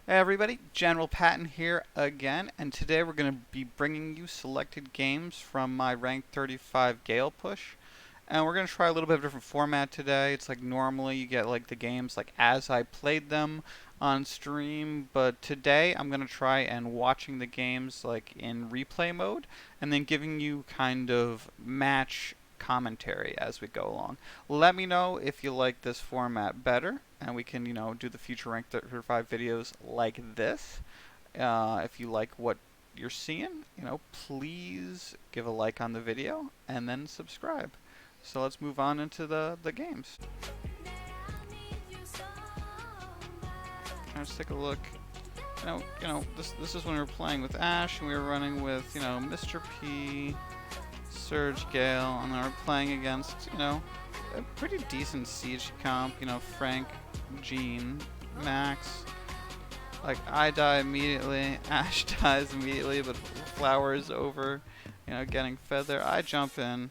Hey everybody, General Patton here again, and today we're going to be bringing you selected games from my rank 35 Gale push. And we're going to try a little bit of a different format today. It's like normally you get like the games like as I played them on stream, but today I'm going to try and watching the games like in replay mode and then giving you kind of match commentary as we go along. Let me know if you like this format better, and we can, do the future rank 35 videos like this. If you like what you're seeing, please give a like on the video and then subscribe. So let's move on into the games. Let's take a look. This is when we were playing with Ash, and we were running with, Mr. P, Surge, Gale, and then we're playing against, a pretty decent siege comp, Frank, Jean, Max. Like, I die immediately, Ash dies immediately, but Flower is over, getting fed there. I jump in.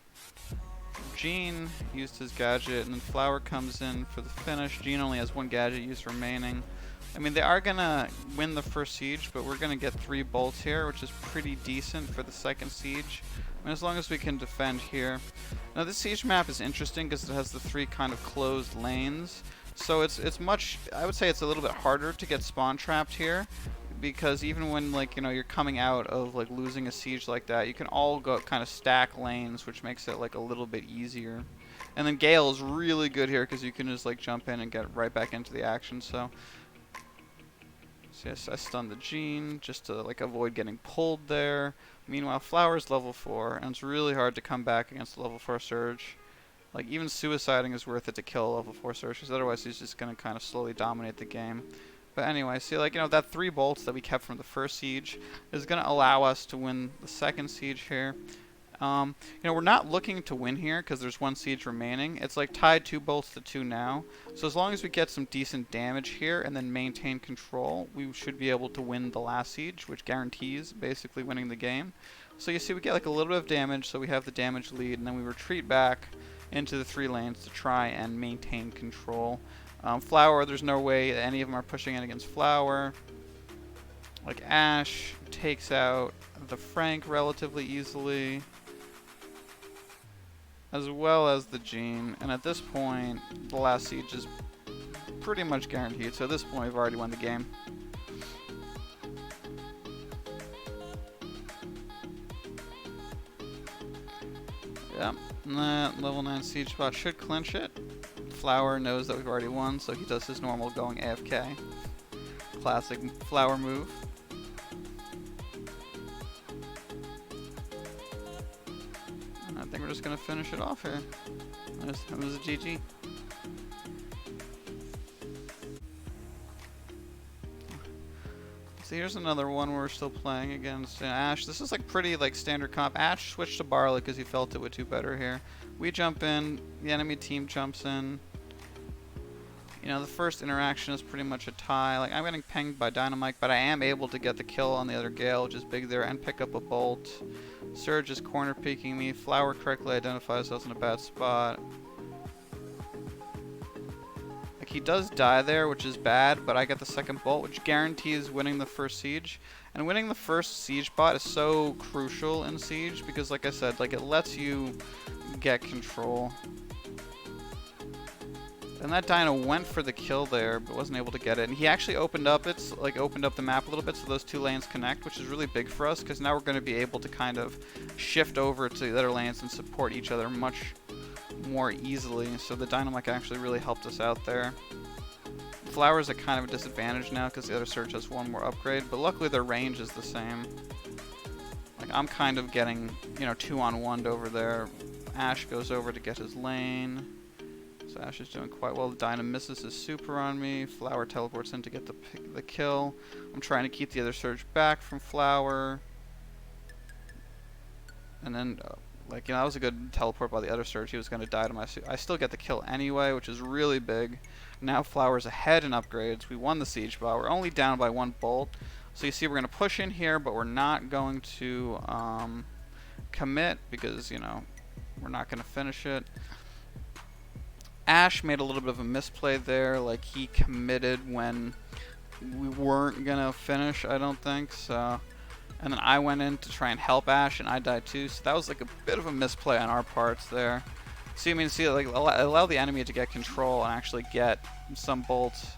Jean used his gadget, and then Flower comes in for the finish. Jean only has one gadget used remaining. I mean, they are gonna win the first siege, but we're gonna get 3 bolts here, which is pretty decent for the second siege. I mean, as long as we can defend here. Now, this siege map is interesting because it has the 3 kind of closed lanes. So it's much, I would say it's a little bit harder to get spawn trapped here, because even when you're coming out of like losing a siege like that, you can all go kind of stack lanes, which makes it like a little bit easier. And then Gale is really good here because you can just like jump in and get right back into the action. So yes, I stunned the Jean just to like avoid getting pulled there. Meanwhile, Flower's level 4, and it's really hard to come back against the level 4 Surge. Like, even suiciding is worth it to kill a level 4 Surge, because otherwise he's just going to kind of slowly dominate the game. But anyway, see, like, that 3 bolts that we kept from the first siege is going to allow us to win the second siege here. We're not looking to win here because there's 1 siege remaining. It's like tied 2 bolts to 2 now. So as long as we get some decent damage here and then maintain control, we should be able to win the last siege, which guarantees basically winning the game. So you see we get like a little bit of damage, so we have the damage lead, and then we retreat back into the 3 lanes to try and maintain control. Flower, there's no way that any of them are pushing in against Flower. Like, Ash takes out the Frank relatively easily, as well as the Jean, and at this point, the last siege is pretty much guaranteed, so at this point we've already won the game. Yeah, and that level 9 siege spot should clinch it. Flower knows that we've already won, so he does his normal going AFK. Classic Flower move. I think we're just going to finish it off here. That was a GG. So here's another one where we're still playing against Ash. This is like pretty like standard comp. Ash switched to Barley because he felt it would do better here. We jump in, the enemy team jumps in. The first interaction is pretty much a tie. Like, I'm getting pinged by Dynamite, but I am able to get the kill on the other Gale, which is big there, and pick up a bolt. Surge is corner peeking me. Flower correctly identifies us in a bad spot. Like, he does die there, which is bad, but I get the second bolt, which guarantees winning the first siege. And winning the first siege bot is so crucial in siege because, like I said, like, it lets you get control. And that Dino went for the kill there, but wasn't able to get it. And he actually opened up the map a little bit so those 2 lanes connect, which is really big for us because now we're going to be able to kind of shift over to the other lanes and support each other much more easily. So the Dynamite actually really helped us out there. Flower's at kind of a disadvantage now because the other Surge has 1 more upgrade, but luckily their range is the same. Like, I'm kind of getting, 2-on-1'd over there. Ash goes over to get his lane. So Ash is doing quite well. Dyna misses his super on me. Flower teleports in to get the kill. I'm trying to keep the other Surge back from Flower. And then, that was a good teleport by the other Surge. He was going to die to my suit. I still get the kill anyway, which is really big. Now Flower's ahead in upgrades. We won the siege bot. We're only down by 1 bolt. So you see we're going to push in here, but we're not going to commit because, we're not going to finish it. Ash made a little bit of a misplay there, like he committed when we weren't gonna finish, I don't think. So, and then I went in to try and help Ash, and I died too. So that was like a bit of a misplay on our parts there. So you mean see like allow the enemy to get control and actually get some bolts.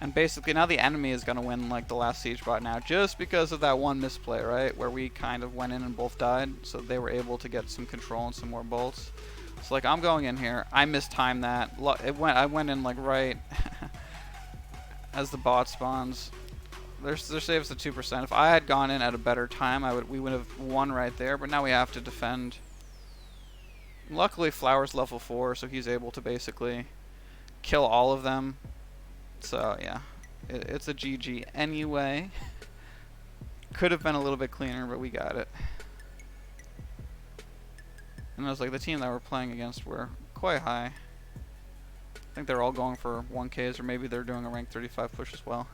And basically now the enemy is gonna win like the last siege bot now, just because of that one misplay, right? Where we kind of went in and both died, so they were able to get some control and some more bolts. So like I'm going in here, I mistimed that. I went in like right as the bot spawns. Their saves at 2%. If I had gone in at a better time, we would have won right there. But now we have to defend. Luckily, Flower's level 4, so he's able to basically kill all of them. So yeah, it's a GG anyway. Could have been a little bit cleaner, but we got it. And it was like the team that we're playing against were quite high. I think they're all going for 1Ks, or maybe they're doing a rank 35 push as well.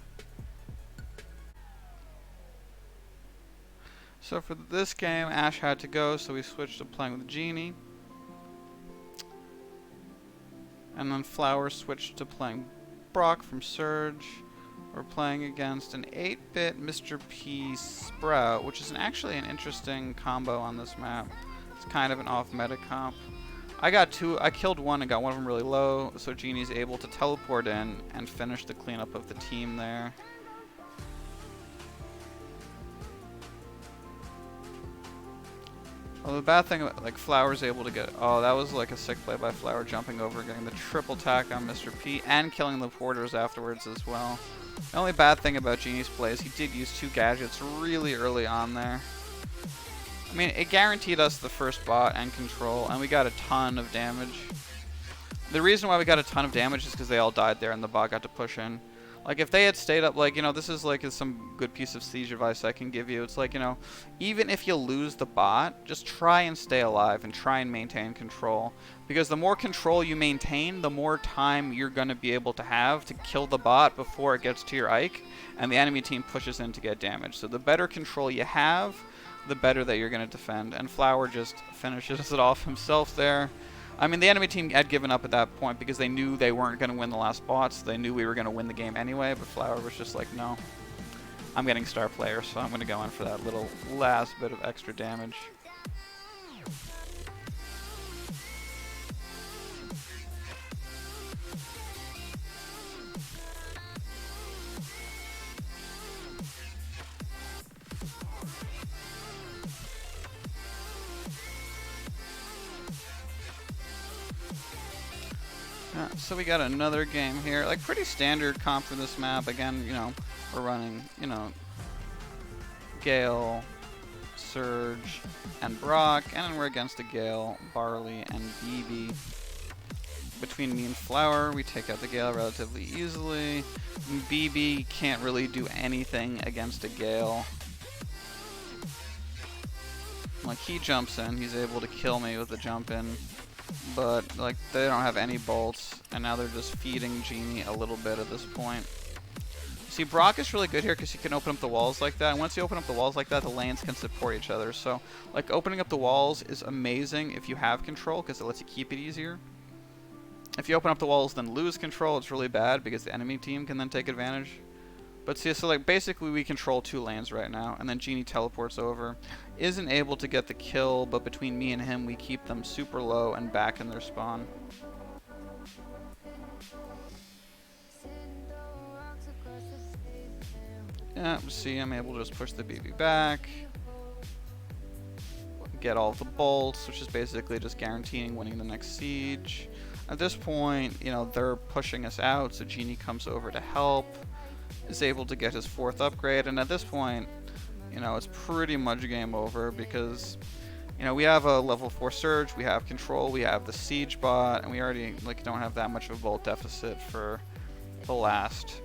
So for this game, Ash had to go, so we switched to playing with Genie. And then Flower switched to playing Brock from Surge. We're playing against an 8-bit Mr. P Sprout, which is actually an interesting combo on this map. It's kind of an off-meta comp. I killed one and got one of them really low, so Genie's able to teleport in and finish the cleanup of the team there. Well, the bad thing, like, Flower's able to get... Oh, that was like a sick play by Flower, jumping over, getting the triple tack on Mr. P, and killing the porters afterwards as well. The only bad thing about Genie's play is he did use 2 gadgets really early on there. I mean, it guaranteed us the first bot and control, and we got a ton of damage. The reason why we got a ton of damage is because they all died there and the bot got to push in. Like, if they had stayed up, like, you know, this is like some good piece of siege advice I can give you. It's like, you know, even if you lose the bot, just try and stay alive and try and maintain control. Because the more control you maintain, the more time you're going to be able to have to kill the bot before it gets to your Ike, and the enemy team pushes in to get damage. So the better control you have, the better that you're going to defend. And Flower just finishes it off himself there. I mean, the enemy team had given up at that point because they knew they weren't going to win the last bots. They knew we were going to win the game anyway, but Flower was just like, no, I'm getting star player, so I'm going to go in for that little last bit of extra damage. So we got another game here, like pretty standard comp for this map. Again, you know, we're running, you know, Gale, Surge, and Brock, and then we're against a Gale, Barley, and BB. Between me and Flower, we take out the Gale relatively easily. BB can't really do anything against a Gale. Like, he jumps in, he's able to kill me with the jump in. But, like, they don't have any bolts, and now they're just feeding Genie a little bit at this point. See, Brock is really good here because he can open up the walls like that, and once you open up the walls like that, the lanes can support each other. So, like, opening up the walls is amazing if you have control because it lets you keep it easier. If you open up the walls then lose control, it's really bad because the enemy team can then take advantage. But see, so like basically we control 2 lanes right now, and then Genie teleports over. Isn't able to get the kill, but between me and him we keep them super low and back in their spawn. Yeah, see, I'm able to just push the BB back. Get all the bolts, which is basically just guaranteeing winning the next siege. At this point, you know, they're pushing us out, so Genie comes over to help. Is able to get his 4th upgrade, and at this point, you know, it's pretty much game over because, you know, we have a level 4 Surge, we have control, we have the siege bot, and we already like don't have that much of a bolt deficit for the last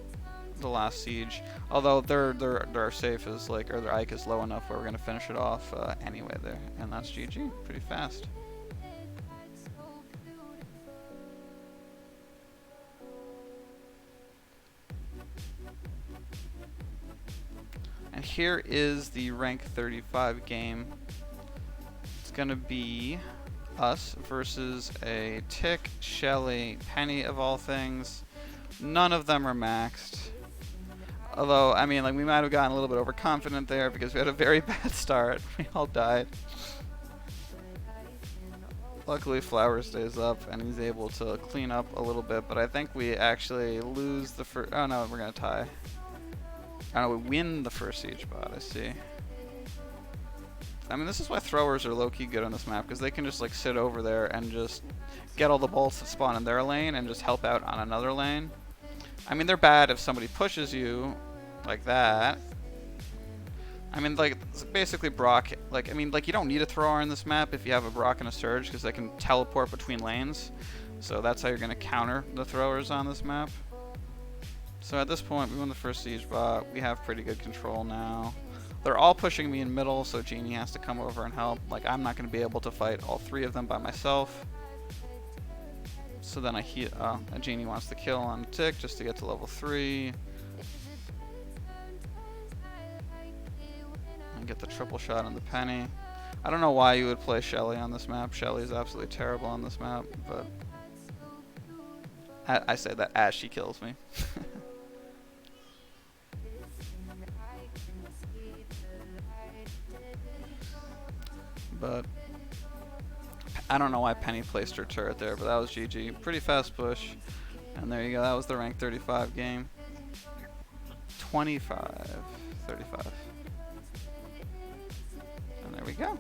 siege. Although their safe is like, or their Ike is low enough where we're gonna finish it off anyway there, and that's GG pretty fast. And here is the rank 35 game. It's gonna be us versus a Tick, Shelly, Penny of all things. None of them are maxed. Although, I mean, like, we might have gotten a little bit overconfident there because we had a very bad start. We all died. Luckily, Flower stays up and he's able to clean up a little bit, but I think we actually lose the first. Oh no, we're gonna tie. Oh no, we win the first siege bot. I see. I mean, this is why throwers are low-key good on this map, because they can just like sit over there and just get all the balls that spawn in their lane and just help out on another lane. I mean, they're bad if somebody pushes you like that. I mean, like, basically Brock, like, I mean, like, you don't need a thrower in this map if you have a Brock and a Surge, because they can teleport between lanes. So that's how you're going to counter the throwers on this map. So at this point, we won the first siege bot. We have pretty good control now. They're all pushing me in middle, so Genie has to come over and help. Like, I'm not going to be able to fight all three of them by myself. So then a Genie wants to kill on Tick just to get to level 3. And get the triple shot on the Penny. I don't know why you would play Shelly on this map. Shelly is absolutely terrible on this map, but I say that as she kills me. But I don't know why Penny placed her turret there, but that was GG. Pretty fast push. And there you go. That was the rank 35 game. 25, 35. And there we go.